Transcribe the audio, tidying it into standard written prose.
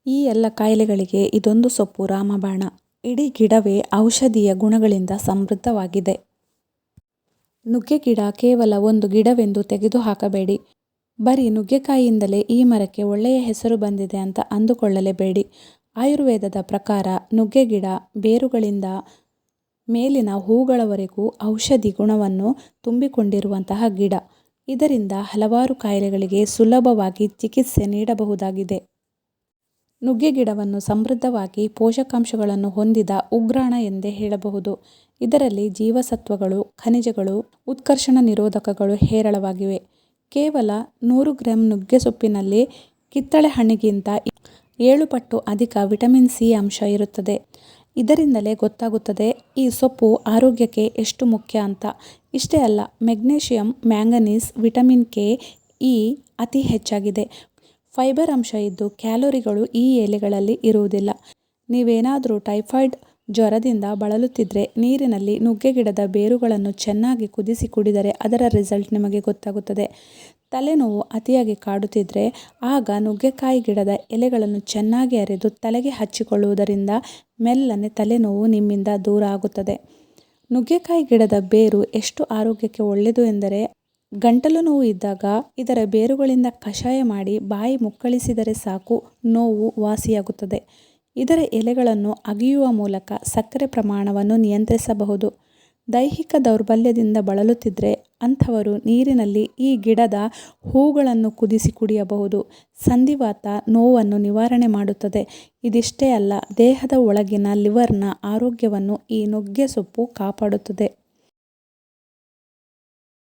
ಈ ಎಲ್ಲ ಕಾಯಿಲೆಗಳಿಗೆ ಇದೊಂದು ಸೊಪ್ಪು ರಾಮಬಾಣ. ಇಡೀ ಗಿಡವೇ ಔಷಧೀಯ ಗುಣಗಳಿಂದ ಸಮೃದ್ಧವಾಗಿದೆ. ನುಗ್ಗೆ ಗಿಡ ಕೇವಲ ಒಂದು ಗಿಡವೆಂದು ತೆಗೆದುಹಾಕಬೇಡಿ. ಬರೀ ನುಗ್ಗೆಕಾಯಿಯಿಂದಲೇ ಈ ಮರಕ್ಕೆ ಒಳ್ಳೆಯ ಹೆಸರು ಬಂದಿದೆ ಅಂತ ಅಂದುಕೊಳ್ಳಲೇಬೇಡಿ. ಆಯುರ್ವೇದದ ಪ್ರಕಾರ ನುಗ್ಗೆ ಗಿಡ ಬೇರುಗಳಿಂದ ಮೇಲಿನ ಹೂಗಳವರೆಗೂ ಔಷಧಿ ಗುಣವನ್ನು ತುಂಬಿಕೊಂಡಿರುವಂತಹ ಗಿಡ. ಇದರಿಂದ ಹಲವಾರು ಕಾಯಿಲೆಗಳಿಗೆ ಸುಲಭವಾಗಿ ಚಿಕಿತ್ಸೆ ನೀಡಬಹುದಾಗಿದೆ. ನುಗ್ಗೆ ಗಿಡವನ್ನು ಸಮೃದ್ಧವಾಗಿ ಪೋಷಕಾಂಶಗಳನ್ನು ಹೊಂದಿದ ಉಗ್ರಾಣ ಎಂದೇ ಹೇಳಬಹುದು. ಇದರಲ್ಲಿ ಜೀವಸತ್ವಗಳು, ಖನಿಜಗಳು, ಉತ್ಕರ್ಷಣ ನಿರೋಧಕಗಳು ಹೇರಳವಾಗಿವೆ. ಕೇವಲ 100 ಗ್ರಾಂ ನುಗ್ಗೆ ಸೊಪ್ಪಿನಲ್ಲಿ ಕಿತ್ತಳೆ ಹಣ್ಣಿಗಿಂತ 7 ಪಟ್ಟು ಅಧಿಕ ವಿಟಮಿನ್ ಸಿ ಅಂಶ ಇರುತ್ತದೆ. ಇದರಿಂದಲೇ ಗೊತ್ತಾಗುತ್ತದೆ ಈ ಸೊಪ್ಪು ಆರೋಗ್ಯಕ್ಕೆ ಎಷ್ಟು ಮುಖ್ಯ ಅಂತ. ಇಷ್ಟೇ ಅಲ್ಲ, magnesium, manganese, vitamin K, E ಅತಿ ಹೆಚ್ಚಾಗಿದೆ. ಫೈಬರ್ ಅಂಶ ಇದ್ದು ಕ್ಯಾಲೋರಿಗಳು ಈ ಎಲೆಗಳಲ್ಲಿ ಇರುವುದಿಲ್ಲ. ನೀವೇನಾದರೂ ಟೈಫಾಯ್ಡ್ ಜ್ವರದಿಂದ ಬಳಲುತ್ತಿದ್ದರೆ ನೀರಿನಲ್ಲಿ ನುಗ್ಗೆ ಗಿಡದ ಬೇರುಗಳನ್ನು ಚೆನ್ನಾಗಿ ಕುದಿಸಿ ಕುಡಿದರೆ ಅದರ ರಿಸಲ್ಟ್ ನಿಮಗೆ ಗೊತ್ತಾಗುತ್ತದೆ. ತಲೆನೋವು ಅತಿಯಾಗಿ ಕಾಡುತ್ತಿದ್ದರೆ ಆಗ ನುಗ್ಗೆಕಾಯಿ ಗಿಡದ ಎಲೆಗಳನ್ನು ಚೆನ್ನಾಗಿ ಅರೆದು ತಲೆಗೆ ಹಚ್ಚಿಕೊಳ್ಳುವುದರಿಂದ ಮೆಲ್ಲನೆ ತಲೆನೋವು ನಿಮ್ಮಿಂದ ದೂರ ಆಗುತ್ತದೆ. ನುಗ್ಗೆಕಾಯಿ ಗಿಡದ ಬೇರು ಎಷ್ಟು ಆರೋಗ್ಯಕ್ಕೆ ಒಳ್ಳೆಯದು ಎಂದರೆ, ಗಂಟಲು ನೋವು ಇದ್ದಾಗ ಇದರ ಬೇರುಗಳಿಂದ ಕಷಾಯ ಮಾಡಿ ಬಾಯಿ ಮುಕ್ಕಳಿಸಿದರೆ ಸಾಕು, ನೋವು ವಾಸಿಯಾಗುತ್ತದೆ. ಇದರ ಎಲೆಗಳನ್ನು ಅಗಿಯುವ ಮೂಲಕ ಸಕ್ಕರೆ ಪ್ರಮಾಣವನ್ನು ನಿಯಂತ್ರಿಸಬಹುದು. ದೈಹಿಕ ದೌರ್ಬಲ್ಯದಿಂದ ಬಳಲುತ್ತಿದ್ದರೆ ಅಂಥವರು ನೀರಿನಲ್ಲಿ ಈ ಗಿಡದ ಹೂಗಳನ್ನು ಕುದಿಸಿ ಕುಡಿಯಬಹುದು. ಸಂಧಿವಾತ ನೋವನ್ನು ನಿವಾರಣೆ ಮಾಡುತ್ತದೆ. ಇದಿಷ್ಟೇ ಅಲ್ಲ, ದೇಹದ ಒಳಗಿನ ಲಿವರ್ನ ಆರೋಗ್ಯವನ್ನು ಈ ನುಗ್ಗೆ ಸೊಪ್ಪು ಕಾಪಾಡುತ್ತದೆ.